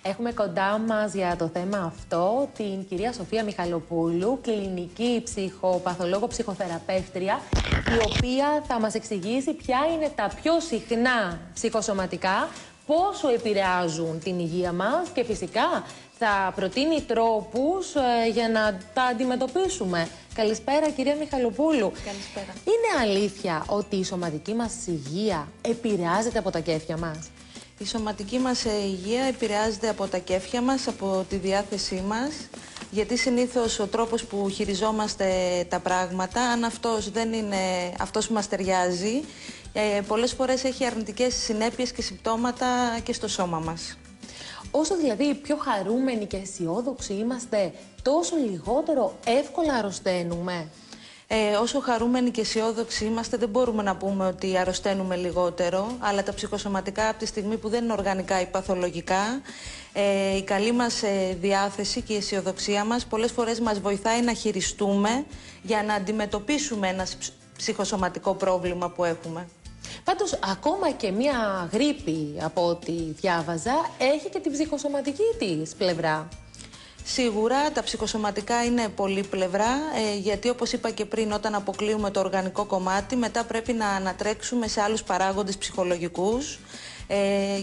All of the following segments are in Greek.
Έχουμε κοντά μας για το θέμα αυτό την κυρία Σοφία Μιχαλοπούλου, κλινική ψυχοπαθολόγο ψυχοθεραπεύτρια, η οποία θα μας εξηγήσει ποια είναι τα πιο συχνά ψυχοσωματικά, πόσο επηρεάζουν την υγεία μας και φυσικά θα προτείνει τρόπους για να τα αντιμετωπίσουμε. Καλησπέρα κυρία Μιχαλοπούλου. Καλησπέρα. Είναι αλήθεια ότι η σωματική μας υγεία επηρεάζεται από τα κέφια μας? Η σωματική μας υγεία επηρεάζεται από τα κέφια μας, από τη διάθεσή μας, γιατί συνήθως ο τρόπος που χειριζόμαστε τα πράγματα, αν αυτός δεν είναι αυτός που μας ταιριάζει, πολλές φορές έχει αρνητικές συνέπειες και συμπτώματα και στο σώμα μας. Όσο δηλαδή πιο χαρούμενοι και αισιόδοξοι είμαστε, τόσο λιγότερο εύκολα αρρωσταίνουμε. Όσο χαρούμενοι και αισιόδοξοι είμαστε, δεν μπορούμε να πούμε ότι αρρωσταίνουμε λιγότερο, αλλά τα ψυχοσωματικά από τη στιγμή που δεν είναι οργανικά ή παθολογικά, η καλή μας διάθεση και η αισιοδοξία μας πολλές φορές μας βοηθάει να χειριστούμε για να αντιμετωπίσουμε ένα ψυχοσωματικό πρόβλημα που έχουμε. Πάντως, ακόμα και μία γρίπη, από ό,τι διάβαζα, έχει και την ψυχοσωματική της πλευρά. Σίγουρα τα ψυχοσωματικά είναι πολύπλευρα, γιατί όπως είπα και πριν, όταν αποκλείουμε το οργανικό κομμάτι, μετά πρέπει να ανατρέξουμε σε άλλους παράγοντες ψυχολογικούς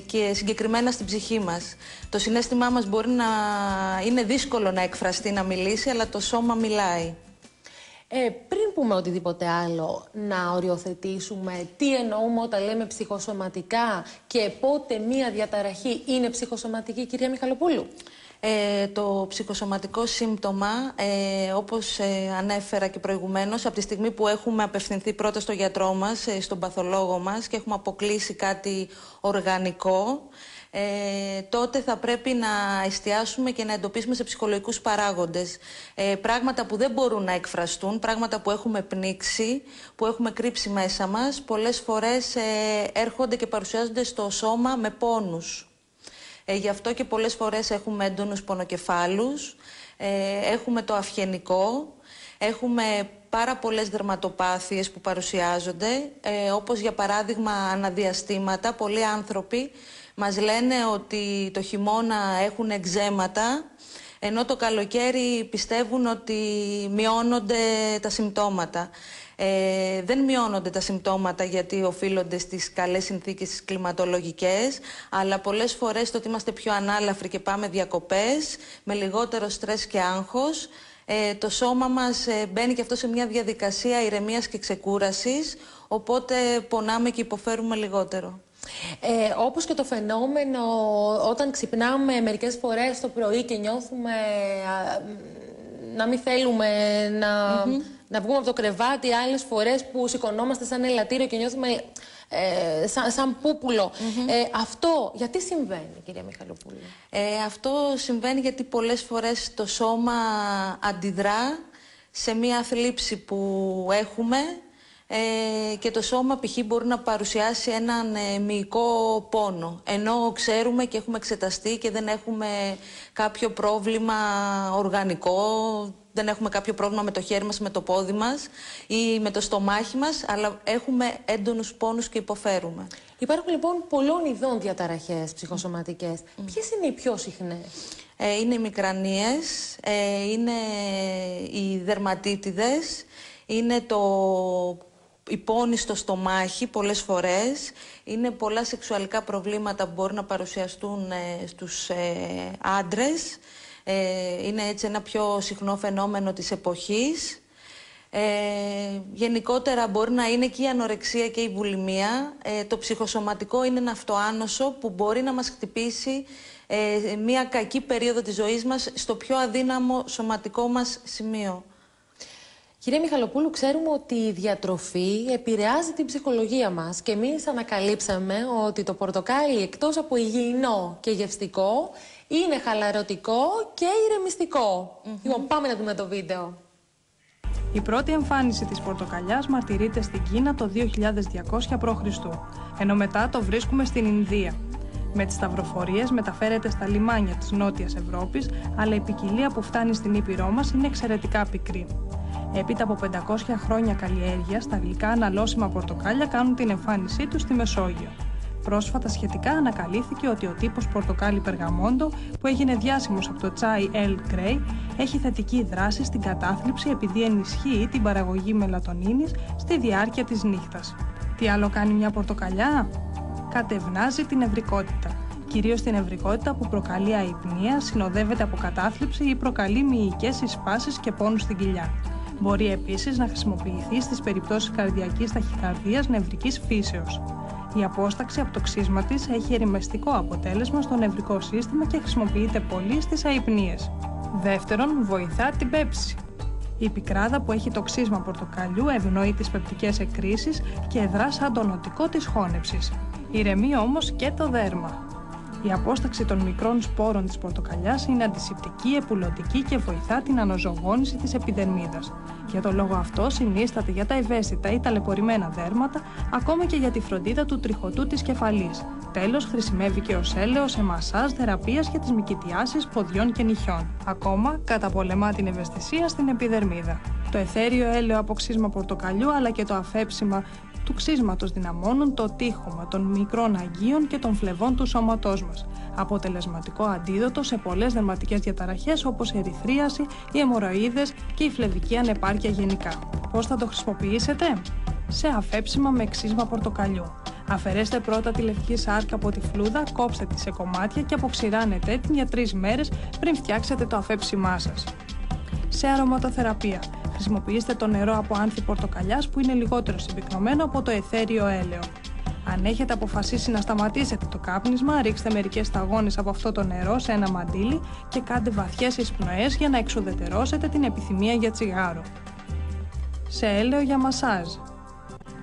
και συγκεκριμένα στην ψυχή μας. Το συναίσθημά μας μπορεί να είναι δύσκολο να εκφραστεί, να μιλήσει, αλλά το σώμα μιλάει. Πριν πούμε οτιδήποτε άλλο, να οριοθετήσουμε τι εννοούμε όταν λέμε ψυχοσωματικά και πότε μία διαταραχή είναι ψυχοσωματική, κυρία Μιχαλοπούλου? Το ψυχοσωματικό σύμπτωμα, όπως ανέφερα και προηγουμένως, από τη στιγμή που έχουμε απευθυνθεί πρώτα στο γιατρό μας, στον παθολόγο μας και έχουμε αποκλείσει κάτι οργανικό, τότε θα πρέπει να εστιάσουμε και να εντοπίσουμε σε ψυχολογικούς παράγοντες. Πράγματα που δεν μπορούν να εκφραστούν, πράγματα που έχουμε πνίξει, που έχουμε κρύψει μέσα μας, πολλές φορές έρχονται και παρουσιάζονται στο σώμα με πόνους. Γι' αυτό και πολλές φορές έχουμε έντονους πονοκεφάλους, έχουμε το αυγενικό, έχουμε πάρα πολλές δερματοπάθειες που παρουσιάζονται, όπως για παράδειγμα αναδιαστήματα. Πολλοί άνθρωποι μας λένε ότι το χειμώνα έχουν εκζέματα, ενώ το καλοκαίρι πιστεύουν ότι μειώνονται τα συμπτώματα. Δεν μειώνονται τα συμπτώματα γιατί οφείλονται στις καλές συνθήκες τις κλιματολογικές, αλλά πολλές φορές το ότι είμαστε πιο ανάλαφροι και πάμε διακοπές με λιγότερο στρες και άγχος, το σώμα μας μπαίνει και αυτό σε μια διαδικασία ηρεμίας και ξεκούρασης, οπότε πονάμε και υποφέρουμε λιγότερο. Όπως και το φαινόμενο όταν ξυπνάμε μερικές φορές το πρωί και νιώθουμε να μην θέλουμε να βγούμε από το κρεβάτι, άλλες φορές που σηκωνόμαστε σαν ελαττήριο και νιώθουμε σαν πούπουλο. Αυτό γιατί συμβαίνει, κυρία Μιχαλοπούλου? Αυτό συμβαίνει γιατί πολλές φορές το σώμα αντιδρά σε μία θλίψη που έχουμε, και το σώμα π.χ. μπορεί να παρουσιάσει έναν μυϊκό πόνο, ενώ ξέρουμε και έχουμε εξεταστεί και δεν έχουμε κάποιο πρόβλημα οργανικό, δεν έχουμε κάποιο πρόβλημα με το χέρι μας, με το πόδι μας ή με το στομάχι μας, αλλά έχουμε έντονους πόνους και υποφέρουμε. Υπάρχουν λοιπόν πολλών ειδών διαταραχές ψυχοσωματικές. Ποιες είναι οι πιο συχνές? Είναι οι μικρανίες, είναι οι δερματίτιδες, είναι η πόνη στο στομάχι πολλές φορές, είναι πολλά σεξουαλικά προβλήματα που μπορεί να παρουσιαστούν στους άντρες, είναι έτσι ένα πιο συχνό φαινόμενο της εποχής. Γενικότερα μπορεί να είναι και η ανορεξία και η βουλημία. Το ψυχοσωματικό είναι ένα αυτοάνωσο που μπορεί να μας χτυπήσει μια κακή περίοδο της ζωής μας στο πιο αδύναμο σωματικό μας σημείο. Κυρία Μιχαλοπούλου, ξέρουμε ότι η διατροφή επηρεάζει την ψυχολογία μας και εμείς ανακαλύψαμε ότι το πορτοκάλι, εκτός από υγιεινό και γευστικό, είναι χαλαρωτικό και ηρεμιστικό. Λοιπόν, πάμε να δούμε το βίντεο. Η πρώτη εμφάνιση της πορτοκαλιάς μαρτυρείται στην Κίνα το 2200 π.Χ., ενώ μετά το βρίσκουμε στην Ινδία. Με τις σταυροφορίες μεταφέρεται στα λιμάνια της Νότιας Ευρώπης, αλλά η ποικιλία που φτάνει στην Ήπειρό μας είναι εξαιρετικά πικρή. Έπειτα από 500 χρόνια καλλιέργειας, τα γλυκά αναλώσιμα πορτοκάλια κάνουν την εμφάνισή τους στη Μεσόγειο. Πρόσφατα σχετικά ανακαλύφθηκε ότι ο τύπος πορτοκάλι περγαμόντο, που έγινε διάσημος από το τσάι Earl Grey, έχει θετική δράση στην κατάθλιψη επειδή ενισχύει την παραγωγή μελατονίνης στη διάρκεια της νύχτας. Τι άλλο κάνει μια πορτοκαλιά? Κατευνάζει την νευρικότητα. Κυρίως την νευρικότητα που προκαλεί αϊπνία, συνοδεύεται από κατάθλιψη ή προκαλεί μυϊκές συσπάσεις και πόνους στην κοιλιά. Μπορεί επίσης να χρησιμοποιηθεί στις περιπτώσεις καρδιακής ταχυκαρδίας νευρικής φύσεως. Η απόσταξη από το ξύσμα της έχει ερημεστικό αποτέλεσμα στο νευρικό σύστημα και χρησιμοποιείται πολύ στις αϊπνίες. Δεύτερον, βοηθά την πέψη. Η πικράδα που έχει το ξύσμα πορτοκαλιού ευνοεί τις πεπτικές εκκρίσεις και δρά σαν τονωτικό της χώνεψης. Ηρεμεί όμως και το δέρμα. Η απόσταξη των μικρών σπόρων της πορτοκαλιάς είναι αντισηπτική, επουλωτική και βοηθά την αναζωογόνηση της επιδερμίδας. Για τον λόγο αυτό συνίσταται για τα ευαίσθητα ή ταλαιπωρημένα δέρματα, ακόμα και για τη φροντίδα του τριχωτού της κεφαλής. Τέλος, χρησιμεύει και ως έλαιο σε μασάζ θεραπείας για τις μικητιάσεις ποδιών και νυχιών. Ακόμα, καταπολεμά την ευαισθησία στην επιδερμίδα. Το αιθέριο έλαιο από ξύσμα πορτοκαλιού αλλά και το αφέψιμα του ξύσματος δυναμώνουν το τείχωμα των μικρών αγγείων και των φλεβών του σώματός μας. Αποτελεσματικό αντίδοτο σε πολλές δερματικές διαταραχές όπως η ερυθρίαση, οι αιμορροίδες και η φλεβική ανεπάρκεια γενικά. Πώς θα το χρησιμοποιήσετε? Σε αφέψιμα με ξύσμα πορτοκαλιού. Αφαιρέστε πρώτα τη λευκή σάρκα από τη φλούδα, κόψτε τη σε κομμάτια και αποξηράνετε την για 3 μέρες πριν φτιάξετε το αφέψιμά σας. Σε αρωματοθεραπεία. Χρησιμοποιήστε το νερό από άνθη πορτοκαλιάς που είναι λιγότερο συμπυκνωμένο από το αιθέριο έλαιο. Αν έχετε αποφασίσει να σταματήσετε το κάπνισμα, ρίξτε μερικές σταγόνες από αυτό το νερό σε ένα μαντίλι και κάντε βαθιές εισπνοές για να εξουδετερώσετε την επιθυμία για τσιγάρο. Σε έλαιο για μασάζ.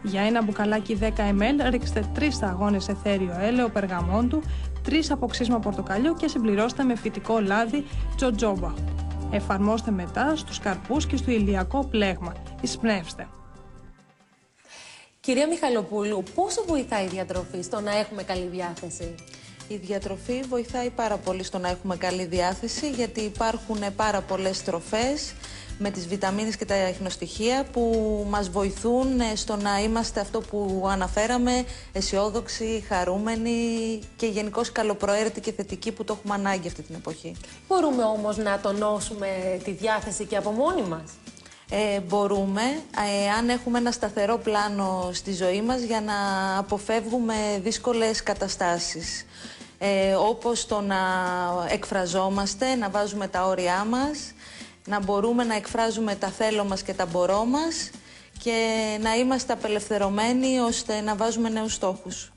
Για ένα μπουκαλάκι 10 ml ρίξτε 3 σταγόνες αιθέριο έλαιο περγαμόντου, 3 από ξύσμα πορτοκαλιού και συμπληρώστε με φυτικό λάδι τζοτζόμπα. Εφαρμόστε μετά στους καρπούς και στο ηλιακό πλέγμα. Εισπνεύστε. Κυρία Μιχαλοπούλου, πόσο βοηθάει η διατροφή στο να έχουμε καλή διάθεση? Η διατροφή βοηθάει πάρα πολύ στο να έχουμε καλή διάθεση, γιατί υπάρχουν πάρα πολλές τροφές με τις βιταμίνες και τα ιχνοστοιχεία που μας βοηθούν στο να είμαστε αυτό που αναφέραμε, αισιόδοξοι, χαρούμενοι και γενικώς καλοπροαίρετοι και θετικοί, που το έχουμε ανάγκη αυτή την εποχή. Μπορούμε όμως να τονώσουμε τη διάθεση και από μόνοι μας? Μπορούμε, αν έχουμε ένα σταθερό πλάνο στη ζωή μας για να αποφεύγουμε δύσκολες καταστάσεις. Όπως το να εκφραζόμαστε, να βάζουμε τα όρια μας, να μπορούμε να εκφράζουμε τα θέλω μας και τα μπορώ μας και να είμαστε απελευθερωμένοι ώστε να βάζουμε νέους στόχους.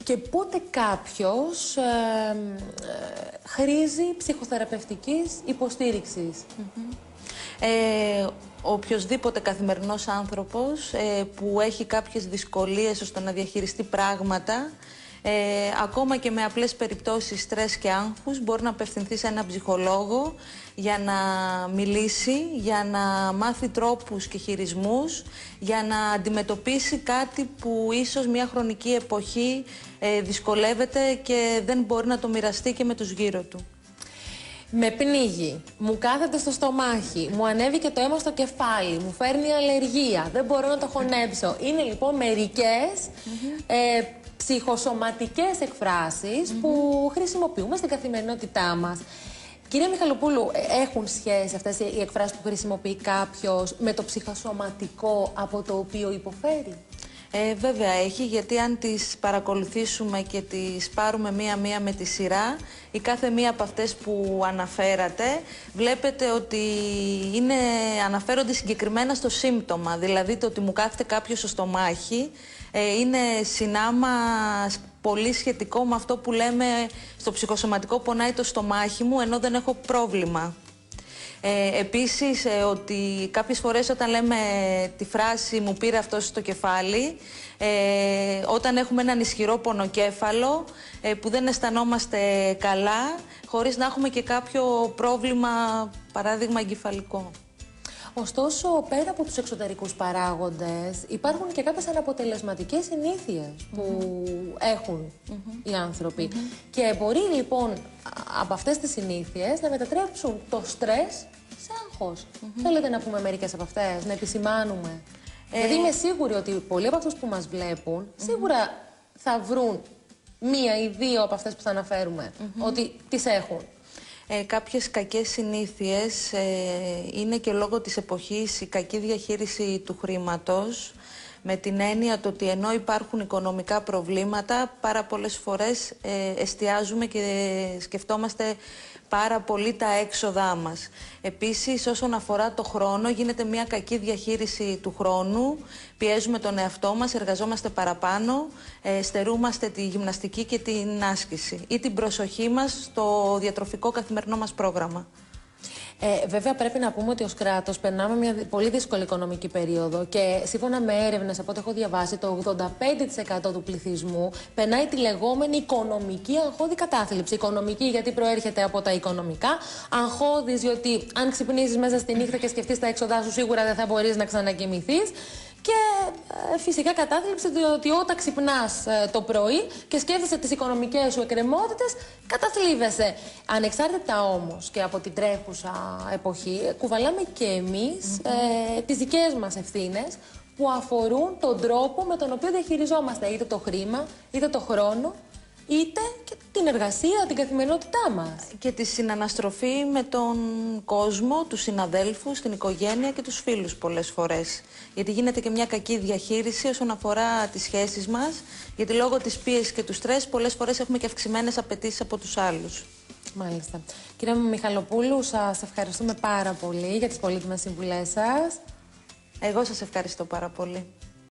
Και πότε κάποιος χρήζει ψυχοθεραπευτικής υποστήριξης? Οποιοσδήποτε καθημερινός άνθρωπος που έχει κάποιες δυσκολίες ώστε να διαχειριστεί πράγματα, ακόμα και με απλές περιπτώσεις στρες και άγχους, μπορεί να απευθυνθεί σε έναν ψυχολόγο για να μιλήσει, για να μάθει τρόπους και χειρισμούς, για να αντιμετωπίσει κάτι που ίσως μια χρονική εποχή δυσκολεύεται και δεν μπορεί να το μοιραστεί και με τους γύρω του. Με πνίγει, μου κάθεται στο στομάχι, μου ανέβηκε το αίμα στο κεφάλι, μου φέρνει αλλεργία, δεν μπορώ να το χωνέψω. Είναι λοιπόν μερικές ψυχοσωματικές εκφράσεις που χρησιμοποιούμε στην καθημερινότητά μας. Κυρία Μιχαλοπούλου, έχουν σχέση αυτές οι εκφράσεις που χρησιμοποιεί κάποιος με το ψυχοσωματικό από το οποίο υποφέρει? Βέβαια έχει, γιατί αν τις παρακολουθήσουμε και τις πάρουμε μία-μία με τη σειρά, η κάθε μία από αυτές που αναφέρατε, βλέπετε ότι αναφέρονται συγκεκριμένα στο σύμπτωμα. Δηλαδή το ότι μου κάθεται κάποιος στο στομάχι είναι συνάμα πολύ σχετικό με αυτό που λέμε στο ψυχοσωματικό, πονάει το στομάχι μου ενώ δεν έχω πρόβλημα. Επίσης, ότι κάποιες φορές όταν λέμε τη φράση «μου πήρε αυτό στο κεφάλι», όταν έχουμε έναν ισχυρό πονοκέφαλο που δεν αισθανόμαστε καλά, χωρίς να έχουμε και κάποιο πρόβλημα, παράδειγμα εγκεφαλικό. Ωστόσο, πέρα από τους εξωτερικούς παράγοντες, υπάρχουν και κάποιες αναποτελεσματικές συνήθειες που έχουν οι άνθρωποι. Και μπορεί λοιπόν από αυτές τις συνήθειες να μετατρέψουν το στρες σε άγχος. Θέλετε να πούμε μερικές από αυτές, να επισημάνουμε? Γιατί είμαι σίγουρη ότι πολλοί από αυτούς που μας βλέπουν, σίγουρα θα βρουν μία ή δύο από αυτές που θα αναφέρουμε, ότι τις έχουν? Κάποιες κακές συνήθειες είναι και λόγω της εποχής η κακή διαχείριση του χρήματος, με την έννοια το ότι ενώ υπάρχουν οικονομικά προβλήματα, πάρα πολλές φορές εστιάζουμε και σκεφτόμαστε πάρα πολύ τα έξοδά μας. Επίσης, όσον αφορά το χρόνο, γίνεται μια κακή διαχείριση του χρόνου, πιέζουμε τον εαυτό μας, εργαζόμαστε παραπάνω, στερούμαστε τη γυμναστική και την άσκηση ή την προσοχή μας στο διατροφικό καθημερινό μας πρόγραμμα. Βέβαια, πρέπει να πούμε ότι ως κράτος περνάμε μια πολύ δύσκολη οικονομική περίοδο και σύμφωνα με έρευνες από ό,τι έχω διαβάσει, το 85% του πληθυσμού περνάει τη λεγόμενη οικονομική αγχώδη κατάθλιψη. Οικονομική γιατί προέρχεται από τα οικονομικά, αγχώδης διότι αν ξυπνήσεις μέσα στη νύχτα και σκεφτείς τα έξοδά σου, σίγουρα δεν θα μπορείς να ξανακοιμηθείς. Και φυσικά κατάθλιψη, διότι όταν ξυπνάς το πρωί και σκέφτεσαι τις οικονομικές σου εκκρεμότητες, καταθλίβεσαι. Ανεξάρτητα όμως και από την τρέχουσα εποχή, κουβαλάμε και εμείς τις δικές μας ευθύνες που αφορούν τον τρόπο με τον οποίο διαχειριζόμαστε είτε το χρήμα, είτε το χρόνο, είτε και την εργασία, την καθημερινότητά μας. Και τη συναναστροφή με τον κόσμο, τους συναδέλφους, την οικογένεια και τους φίλους πολλές φορές. Γιατί γίνεται και μια κακή διαχείριση όσον αφορά τις σχέσεις μας, γιατί λόγω της πίεσης και του στρες πολλές φορές έχουμε και αυξημένες απαιτήσεις από τους άλλους. Μάλιστα. Κυρία Μιχαλοπούλου, σας ευχαριστούμε πάρα πολύ για τις πολύτιμες συμβουλές σας. Εγώ σας ευχαριστώ πάρα πολύ.